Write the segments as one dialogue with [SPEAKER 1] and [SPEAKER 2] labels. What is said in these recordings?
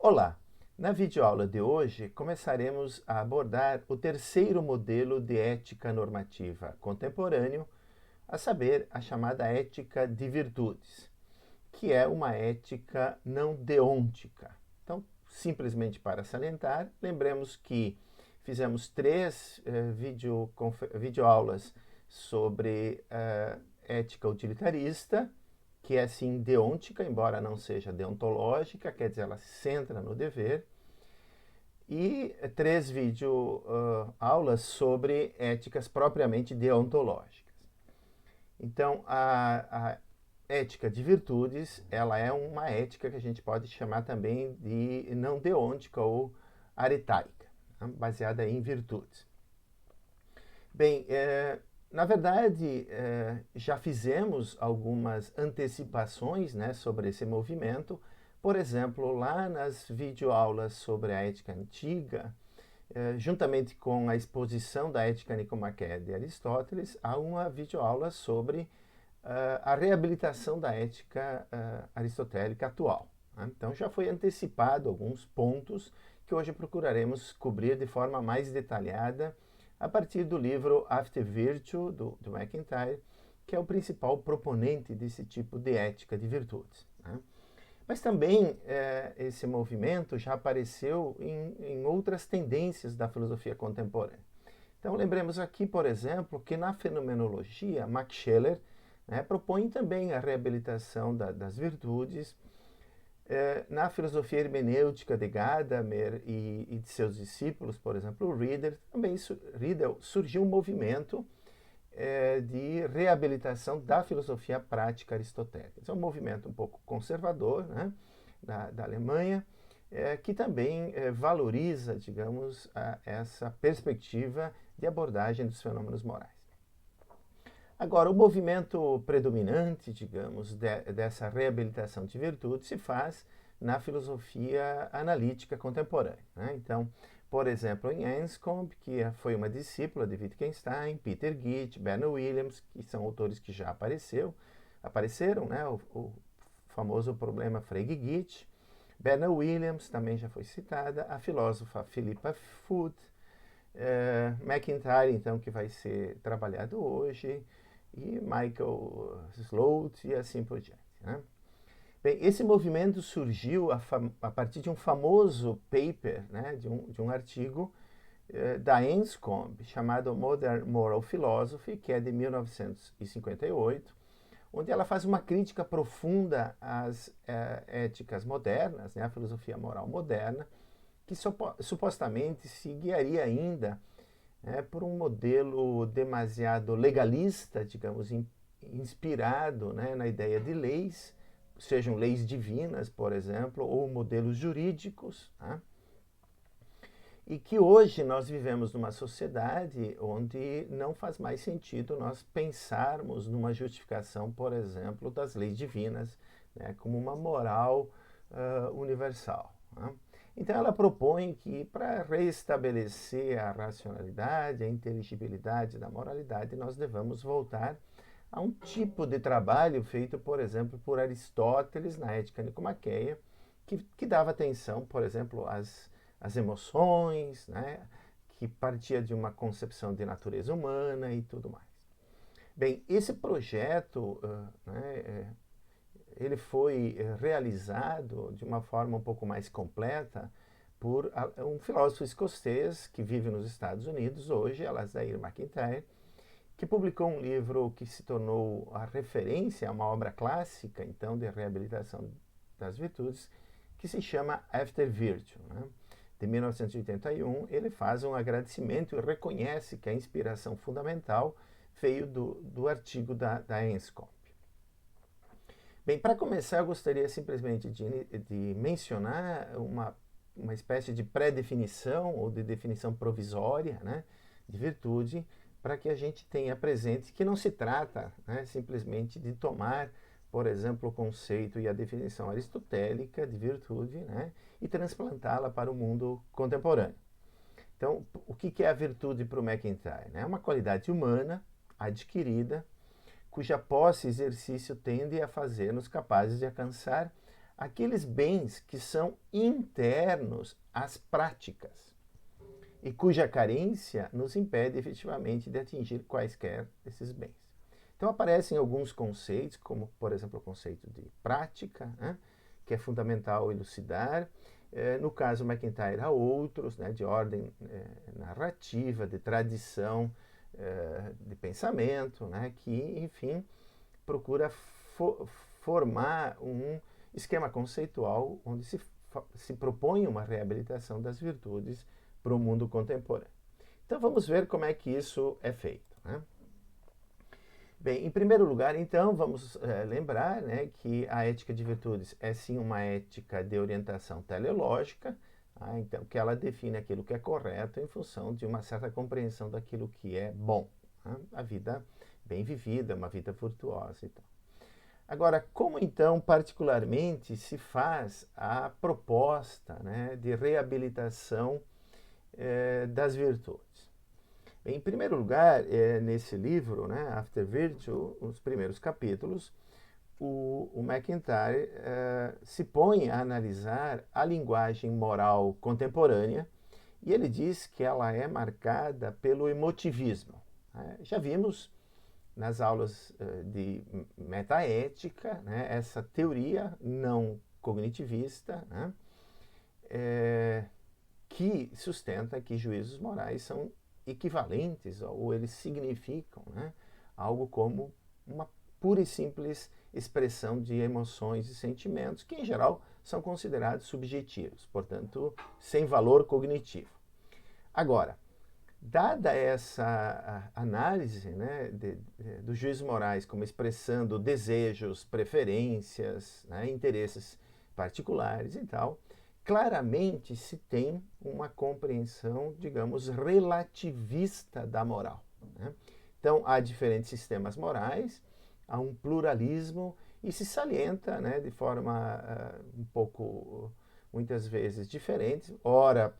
[SPEAKER 1] Olá! Na videoaula de hoje, começaremos a abordar o terceiro modelo de ética normativa contemporâneo, a saber, a chamada ética de virtudes, que é uma ética não deôntica. Então, simplesmente para salientar, lembremos que fizemos três videoaulas sobre ética utilitarista, que é sim deôntica, embora não seja deontológica, quer dizer, ela se centra no dever, e três videoaulas sobre éticas propriamente deontológicas. Então, a ética de virtudes, ela é uma ética que a gente pode chamar também de não deôntica ou aretaica, né, baseada em virtudes. Bem, na verdade, já fizemos algumas antecipações, né, sobre esse movimento. Por exemplo, lá nas videoaulas sobre a ética antiga, juntamente com a exposição da ética nicomaqueia de Aristóteles, há uma videoaula sobre a reabilitação da ética aristotélica atual, né? Então já foi antecipado alguns pontos que hoje procuraremos cobrir de forma mais detalhada a partir do livro After Virtue, do MacIntyre, que é o principal proponente desse tipo de ética de virtudes, né? Mas também esse movimento já apareceu em outras tendências da filosofia contemporânea. Então lembremos aqui, por exemplo, que na fenomenologia, Max Scheler, né, propõe também a reabilitação das virtudes. Na filosofia hermenêutica de Gadamer e de seus discípulos, por exemplo, o Riedel, também surgiu um movimento de reabilitação da filosofia prática aristotélica. Esse é um movimento um pouco conservador, né, da Alemanha, que também valoriza, digamos, essa perspectiva de abordagem dos fenômenos morais. Agora, o movimento predominante, digamos, dessa reabilitação de virtude se faz na filosofia analítica contemporânea, né? Então, por exemplo, em Anscombe, que foi uma discípula de Wittgenstein, Peter Gitt, Bernard Williams, que são autores que já apareceram, né? O famoso problema Frege-Gitt. Bernard Williams também já foi citada, a filósofa Philippa Foot, MacIntyre, então, que vai ser trabalhado hoje, e Michael Sloat e assim por diante, né? Bem, esse movimento surgiu a partir de um famoso paper, né, de um artigo da Anscombe, chamado Modern Moral Philosophy, que é de 1958, onde ela faz uma crítica profunda às éticas modernas, né, à filosofia moral moderna, que supostamente se guiaria ainda por um modelo demasiado legalista, digamos, inspirado, né, na ideia de leis, sejam leis divinas, por exemplo, ou modelos jurídicos, né? E que hoje nós vivemos numa sociedade onde não faz mais sentido nós pensarmos numa justificação, por exemplo, das leis divinas, né, como uma moral universal, né? Então ela propõe que para restabelecer a racionalidade, a inteligibilidade da moralidade, nós devamos voltar a um tipo de trabalho feito, por exemplo, por Aristóteles na Ética Nicomaqueia, que dava atenção, por exemplo, às emoções, né, que partia de uma concepção de natureza humana e tudo mais. Bem, esse projeto ele foi realizado de uma forma um pouco mais completa por um filósofo escocês que vive nos Estados Unidos hoje, Alasdair MacIntyre, que publicou um livro que se tornou a referência a uma obra clássica, então, de reabilitação das virtudes, que se chama After Virtue, né? De 1981, ele faz um agradecimento e reconhece que a inspiração fundamental veio do artigo da Anscombe. Bem, para começar, eu gostaria simplesmente de mencionar uma espécie de pré-definição ou de definição provisória, né, de virtude, para que a gente tenha presente que não se trata, né, simplesmente de tomar, por exemplo, o conceito e a definição aristotélica de virtude, né, e transplantá-la para o mundo contemporâneo. Então, o que é a virtude para o MacIntyre? É uma qualidade humana adquirida cuja posse e exercício tende a fazer-nos capazes de alcançar aqueles bens que são internos às práticas e cuja carência nos impede efetivamente de atingir quaisquer desses bens. Então aparecem alguns conceitos, como por exemplo o conceito de prática, né, que é fundamental elucidar. No caso MacIntyre, há outros, né, de ordem narrativa, de tradição, de pensamento, né, que, enfim, procura formar um esquema conceitual onde se propõe uma reabilitação das virtudes para o mundo contemporâneo. Então vamos ver como é que isso é feito, né? Bem, em primeiro lugar, então, vamos lembrar, né, que a ética de virtudes é sim uma ética de orientação teleológica, tá? Então, que ela define aquilo que é correto em função de uma certa compreensão daquilo que é bom, tá? A vida bem vivida, uma vida virtuosa e tal. Agora, como então, particularmente, se faz a proposta, né, de reabilitação das virtudes? Em primeiro lugar, nesse livro, né, After Virtue, os primeiros capítulos, o MacIntyre se põe a analisar a linguagem moral contemporânea e ele diz que ela é marcada pelo emotivismo. Já vimos nas aulas de metaética, né, essa teoria não cognitivista, né, que sustenta que juízos morais são equivalentes ou eles significam, né, algo como uma pura e simples expressão de emoções e sentimentos que, em geral, são considerados subjetivos, portanto, sem valor cognitivo. Agora, dada essa análise, né, dos juízos morais como expressando desejos, preferências, né, interesses particulares e tal, claramente se tem uma compreensão, digamos, relativista da moral, né? Então, há diferentes sistemas morais, há um pluralismo e se salienta, né, de forma um pouco, muitas vezes, diferente, ora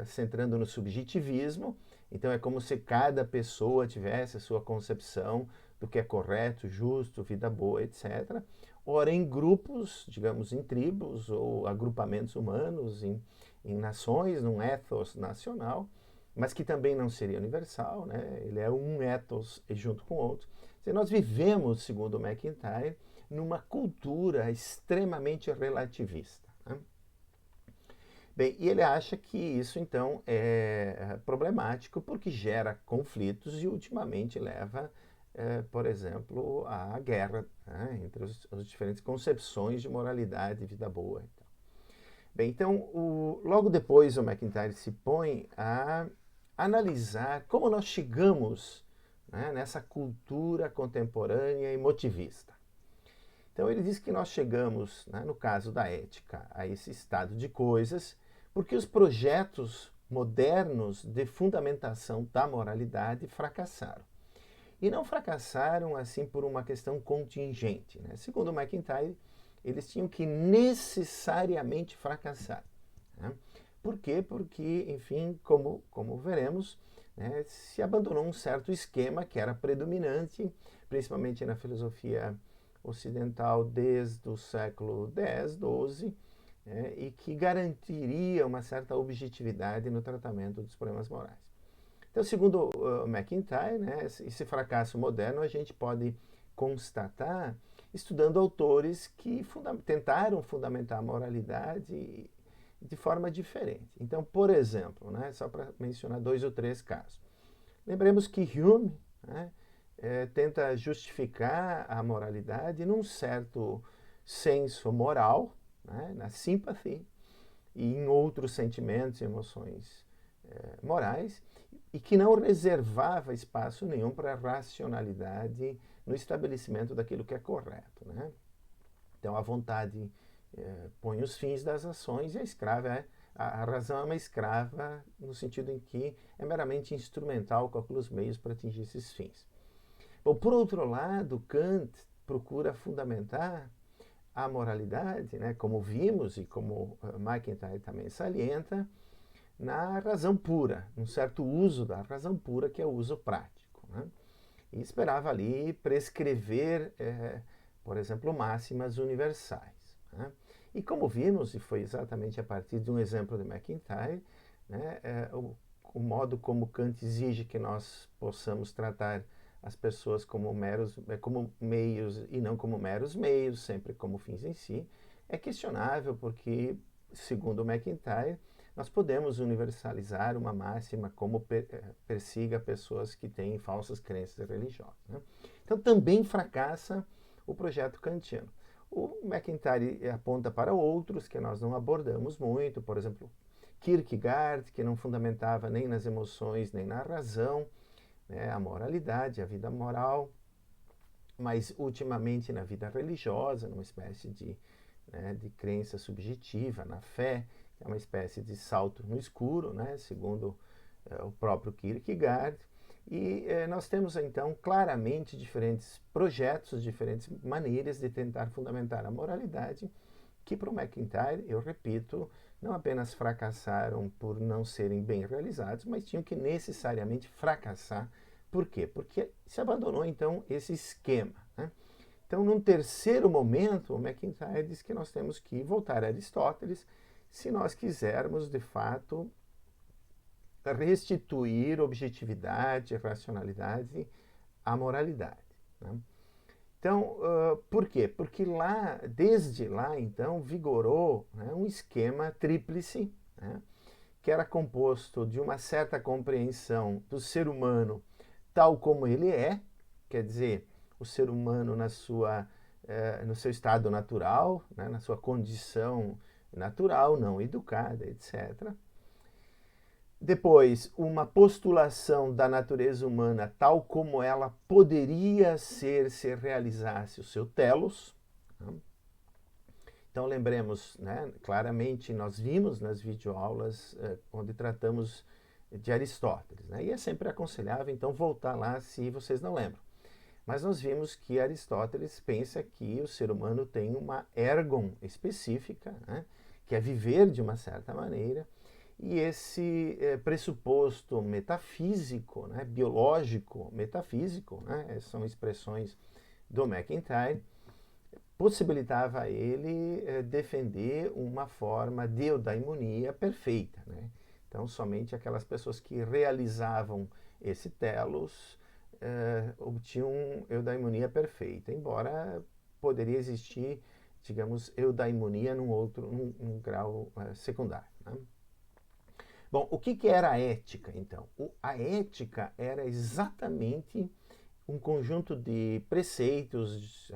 [SPEAKER 1] centrando no subjetivismo. Então, é como se cada pessoa tivesse a sua concepção do que é correto, justo, vida boa, etc. Ora, em grupos, digamos, em tribos ou agrupamentos humanos, em nações, num ethos nacional, mas que também não seria universal, né? Ele é um ethos junto com outro. Nós vivemos, segundo MacIntyre, numa cultura extremamente relativista, né? Bem, e ele acha que isso, então, é problemático porque gera conflitos e, ultimamente, leva, por exemplo, à guerra, né, entre as diferentes concepções de moralidade e vida boa. Então. Bem, então, logo depois o MacIntyre se põe a analisar como nós chegamos, né, nessa cultura contemporânea emotivista. Então ele diz que nós chegamos, né, no caso da ética, a esse estado de coisas porque os projetos modernos de fundamentação da moralidade fracassaram. E não fracassaram assim por uma questão contingente, né? Segundo MacIntyre, eles tinham que necessariamente fracassar, né? Por quê? Porque, enfim, como veremos, né, se abandonou um certo esquema que era predominante, principalmente na filosofia ocidental desde o século X, XII, e que garantiria uma certa objetividade no tratamento dos problemas morais. Então, segundo MacIntyre, né, esse fracasso moderno a gente pode constatar estudando autores que tentaram fundamentar a moralidade de forma diferente. Então, por exemplo, né, só para mencionar 2 ou 3 casos. Lembremos que Hume, né, tenta justificar a moralidade num certo senso moral, né, na sympathy e em outros sentimentos e emoções morais, e que não reservava espaço nenhum para a racionalidade no estabelecimento daquilo que é correto, né? Então a vontade põe os fins das ações e a razão é uma escrava no sentido em que é meramente instrumental, calcula os meios para atingir esses fins. Bom, por outro lado, Kant procura fundamentar a moralidade, né, como vimos e como MacIntyre também salienta, na razão pura, num certo uso da razão pura, que é o uso prático, né? E esperava ali prescrever, por exemplo, máximas universais, né? E como vimos, e foi exatamente a partir de um exemplo de MacIntyre, né, o modo como Kant exige que nós possamos tratar as pessoas como como meios e não como meros meios, sempre como fins em si, é questionável porque, segundo MacIntyre, nós podemos universalizar uma máxima como persiga pessoas que têm falsas crenças religiosas. Né? Então também fracassa o projeto kantiano. O MacIntyre aponta para outros que nós não abordamos muito, por exemplo, Kierkegaard, que não fundamentava nem nas emoções nem na razão, né, a moralidade, a vida moral, mas ultimamente na vida religiosa, numa espécie de crença subjetiva, na fé, é uma espécie de salto no escuro, né, segundo o próprio Kierkegaard. E nós temos então claramente diferentes projetos, diferentes maneiras de tentar fundamentar a moralidade, que para o MacIntyre, eu repito, não apenas fracassaram por não serem bem realizados, mas tinham que necessariamente fracassar. Por quê? Porque se abandonou então esse esquema. Né? Então, num terceiro momento, o MacIntyre diz que nós temos que voltar a Aristóteles se nós quisermos, de fato, restituir objetividade, racionalidade à moralidade. Né? Então, por quê? Porque desde lá, então, vigorou, né, um esquema tríplice, né, que era composto de uma certa compreensão do ser humano tal como ele é, quer dizer, o ser humano no seu estado natural, né, na sua condição natural, não educada, etc. Depois, uma postulação da natureza humana tal como ela poderia ser se realizasse o seu telos. Né? Então, lembremos, né, claramente, nós vimos nas videoaulas onde tratamos de Aristóteles. Né? E é sempre aconselhável, então, voltar lá se vocês não lembram. Mas nós vimos que Aristóteles pensa que o ser humano tem uma ergon específica, né, que é viver de uma certa maneira, e esse pressuposto metafísico, né, biológico, metafísico, né, são expressões do MacIntyre, possibilitava a ele defender uma forma de eudaimonia perfeita. Né? Então, somente aquelas pessoas que realizavam esse telos obtinham eudaimonia perfeita, embora poderia existir, digamos, eudaimonia num grau secundário. Né? Bom, o que era a ética, então? A ética era exatamente um conjunto de preceitos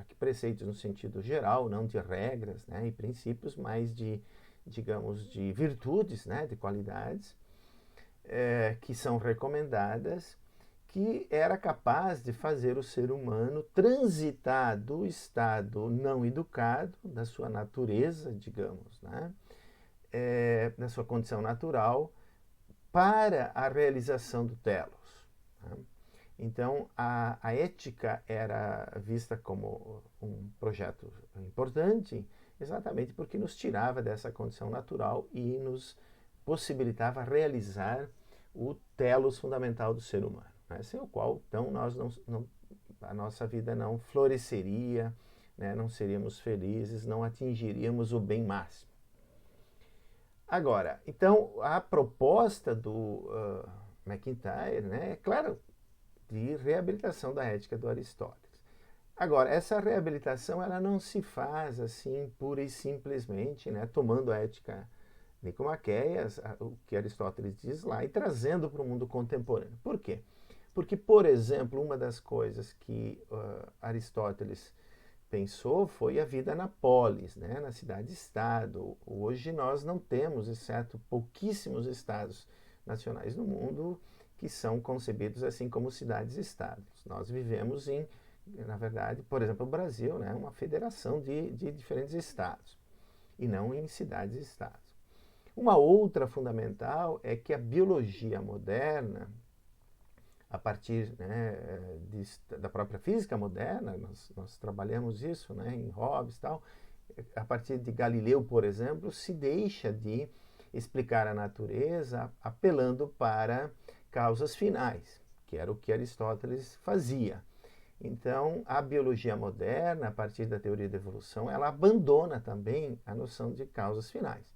[SPEAKER 1] no sentido geral, não de regras, né, e princípios, mas digamos, de virtudes, né, de qualidades, que são recomendadas, que era capaz de fazer o ser humano transitar do estado não educado, da sua natureza, digamos, né, da sua condição natural, para a realização do telos. Né? Então, a ética era vista como um projeto importante, exatamente porque nos tirava dessa condição natural e nos possibilitava realizar o telos fundamental do ser humano, né? Sem o qual, então, a nossa vida não floresceria, né? Não seríamos felizes, não atingiríamos o bem máximo. Agora, então, a proposta do MacIntyre, né, é claro, de reabilitação da ética do Aristóteles. Agora, essa reabilitação ela não se faz assim pura e simplesmente, né, tomando a ética nicomaqueia, o que Aristóteles diz lá, e trazendo para o mundo contemporâneo. Por quê? Porque, por exemplo, uma das coisas que Aristóteles pensou foi a vida na polis, né, na cidade-estado. Hoje nós não temos, exceto pouquíssimos estados nacionais no mundo, que são concebidos assim como cidades-estados. Nós vivemos na verdade, por exemplo, o Brasil, né, uma federação de diferentes estados, e não em cidades-estados. Uma outra fundamental é que a biologia moderna, a partir, né, da própria física moderna, nós trabalhamos isso, né, em Hobbes e tal, a partir de Galileu, por exemplo, se deixa de explicar a natureza apelando para causas finais, que era o que Aristóteles fazia. Então, a biologia moderna, a partir da teoria da evolução, ela abandona também a noção de causas finais.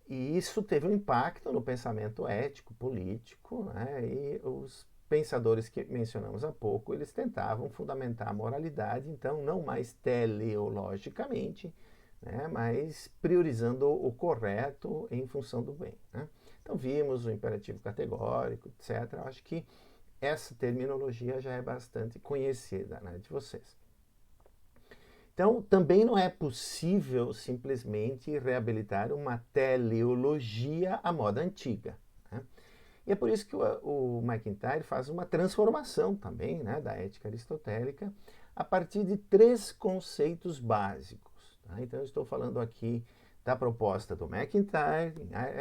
[SPEAKER 1] E isso teve um impacto no pensamento ético, político, né? E os pensadores que mencionamos há pouco, eles tentavam fundamentar a moralidade, então não mais teleologicamente, né? Mas priorizando o correto em função do bem, né? Então vimos o imperativo categórico, etc. Eu acho que essa terminologia já é bastante conhecida, né, de vocês. Então, também não é possível simplesmente reabilitar uma teleologia à moda antiga, né? E é por isso que o MacIntyre faz uma transformação também, né, da ética aristotélica a partir de 3 conceitos básicos. Tá? Então, eu estou falando aqui da proposta do MacIntyre,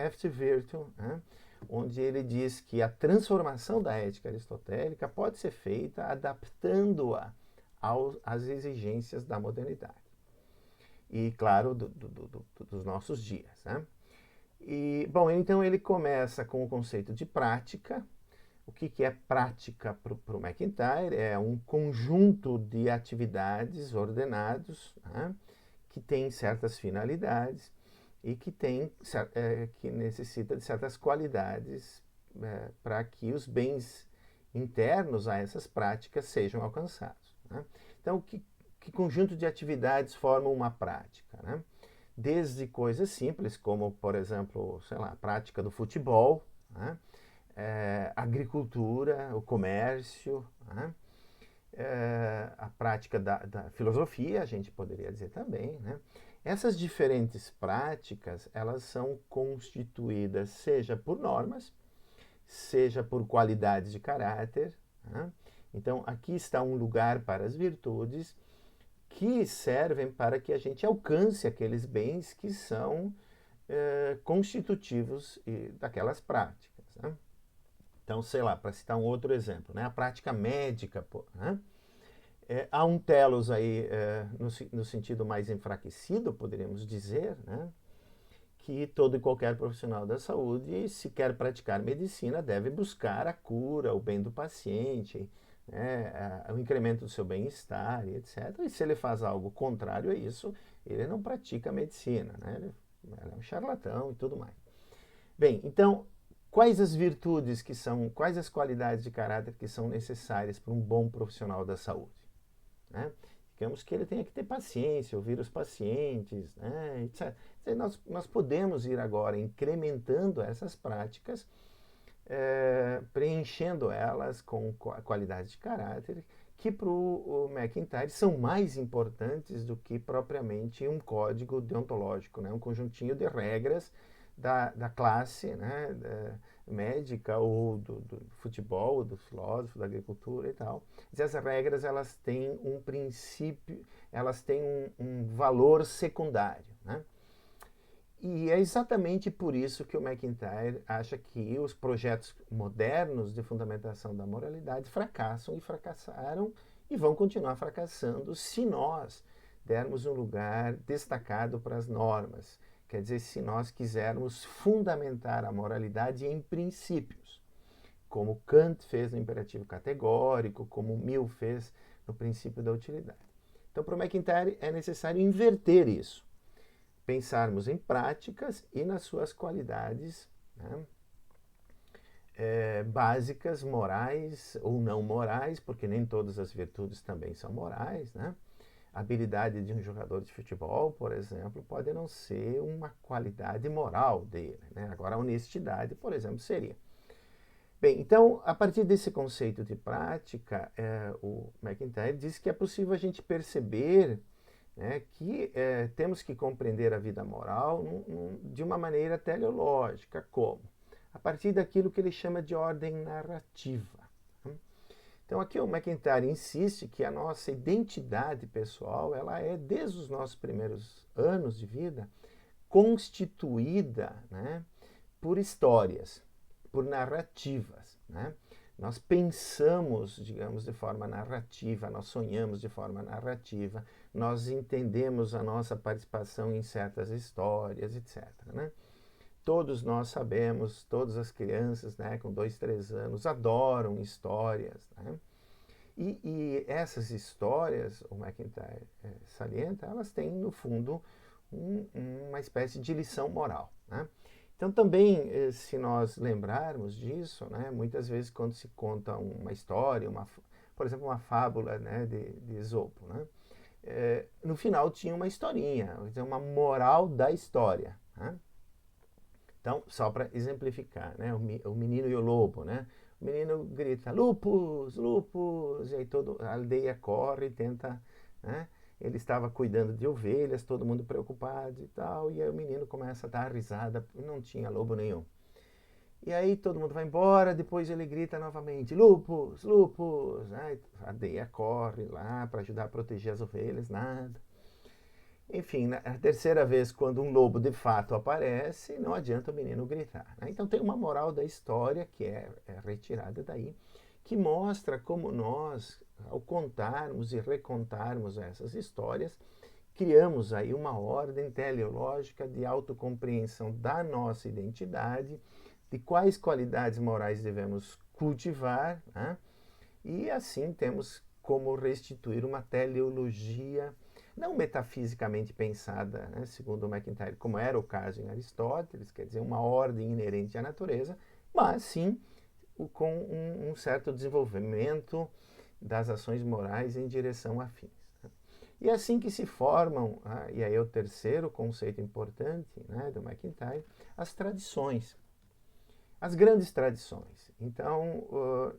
[SPEAKER 1] After Virtue, né, onde ele diz que a transformação da ética aristotélica pode ser feita adaptando-a às exigências da modernidade. E, claro, dos nossos dias, né? E, bom, então ele começa com o conceito de prática. O que é prática para o MacIntyre? É um conjunto de atividades ordenados, né, que tem certas finalidades e que necessita de certas qualidades para que os bens internos a essas práticas sejam alcançados, né? Então, que conjunto de atividades formam uma prática, né? Desde coisas simples, como, por exemplo, sei lá, a prática do futebol, né? Agricultura, o comércio, né? A prática da filosofia, a gente poderia dizer também, né? Essas diferentes práticas, elas são constituídas seja por normas, seja por qualidades de caráter, né? Então, aqui está um lugar para as virtudes que servem para que a gente alcance aqueles bens que são constitutivos daquelas práticas, né? Então, sei lá, para citar um outro exemplo, né? A prática médica, né? Há um telos aí no sentido mais enfraquecido, poderíamos dizer, né? Que todo e qualquer profissional da saúde, se quer praticar medicina, deve buscar a cura, o bem do paciente, né, o incremento do seu bem-estar, etc. E se ele faz algo contrário a isso, ele não pratica medicina, né? Ele é um charlatão e tudo mais. Bem, então, quais as virtudes que são, quais as qualidades de caráter que são necessárias para um bom profissional da saúde, né? Digamos que ele tenha que ter paciência, ouvir os pacientes, né, etc. Nós podemos ir agora incrementando essas práticas, preenchendo elas com qualidades de caráter que para o MacIntyre são mais importantes do que propriamente um código deontológico, né, um conjuntinho de regras da classe, né, médica ou do futebol, do filósofo, da agricultura e tal. Essas regras, elas têm um princípio, elas têm um valor secundário, né? E é exatamente por isso que o MacIntyre acha que os projetos modernos de fundamentação da moralidade fracassam e fracassaram e vão continuar fracassando se nós dermos um lugar destacado para as normas. Quer dizer, se nós quisermos fundamentar a moralidade em princípios, como Kant fez no imperativo categórico, como Mill fez no princípio da utilidade. Então, para o MacIntyre é necessário inverter isso, pensarmos em práticas e nas suas qualidades, né, básicas, morais ou não morais, porque nem todas as virtudes também são morais, né? A habilidade de um jogador de futebol, por exemplo, pode não ser uma qualidade moral dele, né? Agora, a honestidade, por exemplo, seria. Bem, então, a partir desse conceito de prática, o MacIntyre diz que é possível a gente perceber, né, que temos que compreender a vida moral de uma maneira teleológica, como? A partir daquilo que ele chama de ordem narrativa. Então, aqui o MacIntyre insiste que a nossa identidade pessoal, ela é, desde os nossos primeiros anos de vida, constituída, né, por histórias, por narrativas, né? Nós pensamos, digamos, de forma narrativa, nós sonhamos de forma narrativa, nós entendemos a nossa participação em certas histórias, etc., né? Todos nós sabemos, todas as crianças, né, com 2, 3 anos, adoram histórias, né? E essas histórias, o MacIntyre salienta, elas têm, no fundo, uma espécie de lição moral, né? Então, também, se nós lembrarmos disso, né, muitas vezes quando se conta uma história, por exemplo, uma fábula, né, de Esopo, né, no final tinha uma historinha, uma moral da história, né? Então, só para exemplificar, né, o menino e o lobo, né? O menino grita, lupus, lupus, e aí toda a aldeia corre e tenta, né? Ele estava cuidando de ovelhas, todo mundo preocupado e tal, e aí o menino começa a dar risada, não tinha lobo nenhum. E aí todo mundo vai embora, depois ele grita novamente, lupus, lupus, né? A aldeia corre lá para ajudar a proteger as ovelhas, nada. Enfim, na terceira vez, quando um lobo de fato aparece, não adianta o menino gritar, né? Então tem uma moral da história que é retirada daí, que mostra como nós, ao contarmos e recontarmos essas histórias, criamos aí uma ordem teleológica de autocompreensão da nossa identidade, de quais qualidades morais devemos cultivar, né? E assim temos como restituir uma teleologia não metafisicamente pensada, né, segundo o MacIntyre, como era o caso em Aristóteles, quer dizer, uma ordem inerente à natureza, mas sim com um certo desenvolvimento das ações morais em direção a fins. Né? E é assim que se formam, e aí é o terceiro conceito importante, né, do MacIntyre, as tradições. As grandes tradições. Então,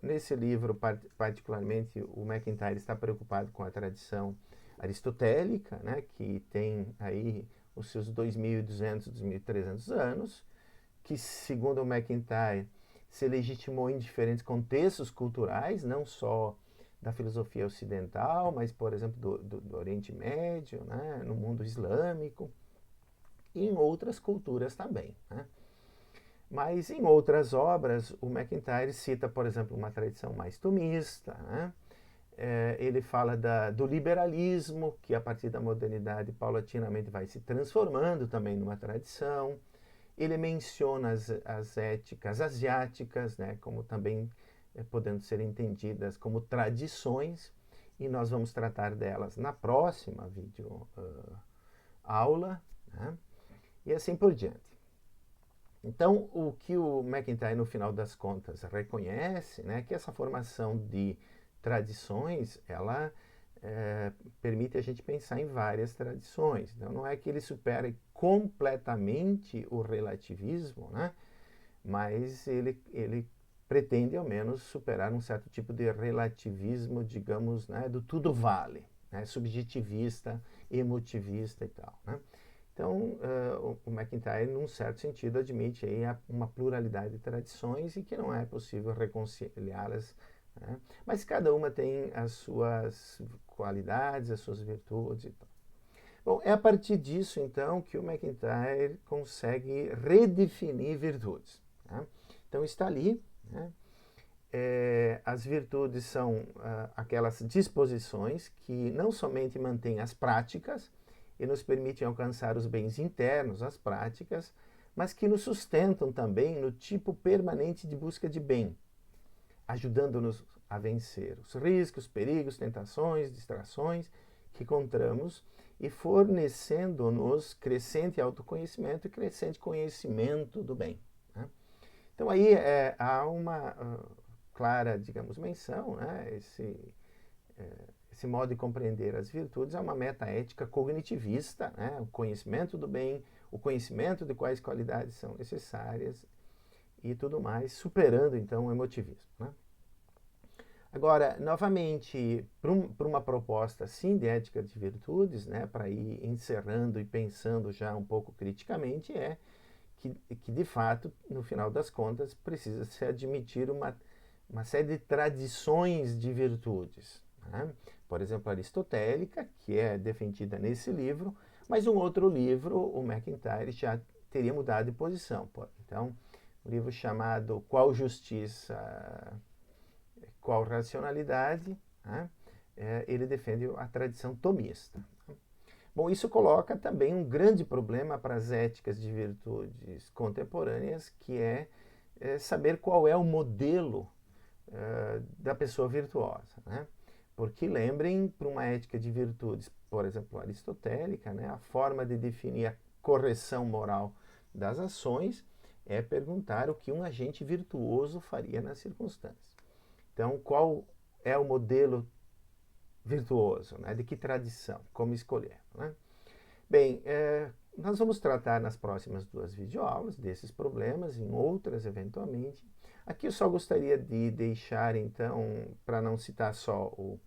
[SPEAKER 1] nesse livro, particularmente, o MacIntyre está preocupado com a tradição aristotélica, né, que tem aí os seus 2.200, 2.300 anos, que, segundo o MacIntyre, se legitimou em diferentes contextos culturais, não só da filosofia ocidental, mas, por exemplo, do Oriente Médio, né, no mundo islâmico, e em outras culturas também, né? Mas em outras obras, o MacIntyre cita, por exemplo, uma tradição mais tomista, né? Ele fala do liberalismo, que a partir da modernidade paulatinamente vai se transformando também numa tradição. Ele menciona as éticas asiáticas, né, como também podendo ser entendidas como tradições, e nós vamos tratar delas na próxima vídeo aula, né, e assim por diante. Então, o que o MacIntyre, no final das contas, reconhece, né, que essa formação de tradições, ela permite a gente pensar em várias tradições. Então, não é que ele supere completamente o relativismo, né, mas ele pretende, ao menos, superar um certo tipo de relativismo, digamos, né, do tudo vale, né, subjetivista, emotivista e tal, né. Então, o MacIntyre, num certo sentido, admite aí uma pluralidade de tradições e que não é possível reconciliá-las, né? Mas cada uma tem as suas qualidades, as suas virtudes e tal. Bom, é a partir disso, então, que o MacIntyre consegue redefinir virtudes, né? Então, está ali, né? As virtudes são aquelas disposições que não somente mantêm as práticas, e nos permitem alcançar os bens internos, as práticas, mas que nos sustentam também no tipo permanente de busca de bem, ajudando-nos a vencer os riscos, perigos, tentações, distrações que encontramos e fornecendo-nos crescente autoconhecimento e crescente conhecimento do bem, né? Então aí há uma clara, digamos, menção, né? Esse modo de compreender as virtudes é uma metaética cognitivista, né? O conhecimento do bem, o conhecimento de quais qualidades são necessárias e tudo mais, superando então o emotivismo, né? Agora, novamente, para uma proposta assim de ética de virtudes, né, para ir encerrando e pensando já um pouco criticamente, que de fato, no final das contas, precisa se admitir uma série de tradições de virtudes, né? Por exemplo, a aristotélica, que é defendida nesse livro, mas um outro livro, o MacIntyre, já teria mudado de posição. Então, um livro chamado Qual Justiça, Qual Racionalidade, né? Ele defende a tradição tomista. Bom, isso coloca também um grande problema para as éticas de virtudes contemporâneas, que é saber qual é o modelo da pessoa virtuosa, né? Porque lembrem, para uma ética de virtudes, por exemplo, aristotélica, né, a forma de definir a correção moral das ações é perguntar o que um agente virtuoso faria nas circunstâncias. Então, qual é o modelo virtuoso, né? De que tradição, como escolher, né? Bem, nós vamos tratar nas próximas 2 videoaulas desses problemas, em outras eventualmente. Aqui eu só gostaria de deixar, então, para não citar só o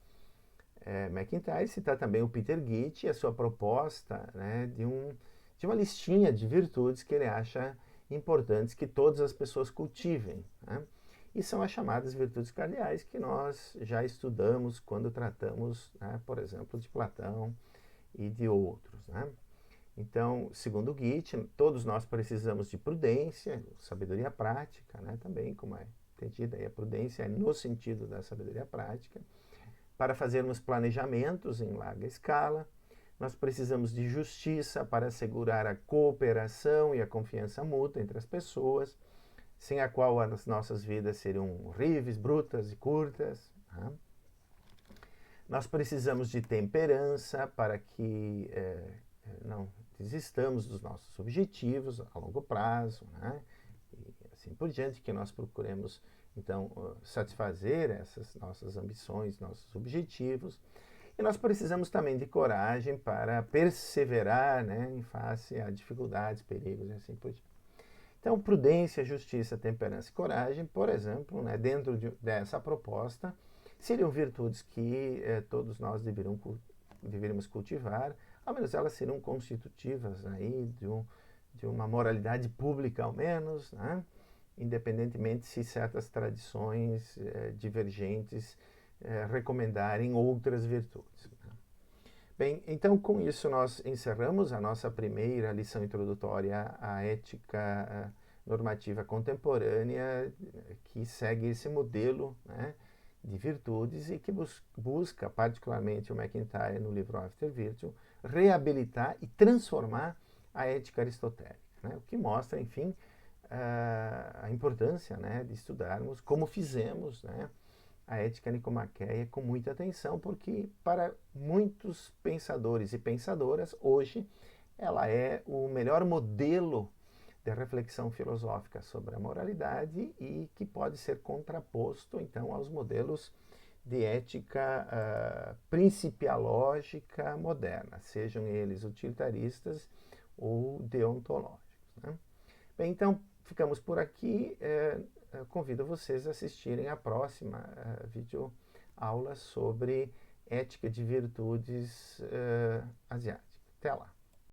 [SPEAKER 1] MacIntyre, citar também o Peter Gitt e a sua proposta, né, de uma listinha de virtudes que ele acha importantes que todas as pessoas cultivem, né? E são as chamadas virtudes cardeais que nós já estudamos quando tratamos, né, por exemplo, de Platão e de outros, né? Então, segundo Gitt, todos nós precisamos de prudência, sabedoria prática, né, também, como é entendida aí, a prudência é no sentido da sabedoria prática, para fazermos planejamentos em larga escala. Nós precisamos de justiça para assegurar a cooperação e a confiança mútua entre as pessoas, sem a qual as nossas vidas seriam horríveis, brutas e curtas, né? Nós precisamos de temperança para que não desistamos dos nossos objetivos a longo prazo, né? E assim por diante, que nós procuremos então satisfazer essas nossas ambições, nossos objetivos. E nós precisamos também de coragem para perseverar, né, em face a dificuldades, perigos e assim por diante. Então, prudência, justiça, temperança e coragem, por exemplo, né, dentro dessa proposta, seriam virtudes que todos nós deveríamos cultivar, ao menos elas seriam constitutivas aí de uma moralidade pública, ao menos, né, independentemente se certas tradições divergentes recomendarem outras virtudes. Bem, então com isso nós encerramos a nossa primeira lição introdutória à ética normativa contemporânea, que segue esse modelo, né, de virtudes e que busca, particularmente o MacIntyre no livro After Virtue, reabilitar e transformar a ética aristotélica, né, o que mostra, enfim, a importância, né, de estudarmos como fizemos, né, a ética nicomaqueia com muita atenção, porque para muitos pensadores e pensadoras, hoje, ela é o melhor modelo de reflexão filosófica sobre a moralidade e que pode ser contraposto, então, aos modelos de ética principiológica moderna, sejam eles utilitaristas ou deontológicos, né? Bem, então, ficamos por aqui. Convido vocês a assistirem a próxima videoaula sobre ética de virtudes asiática. Até lá!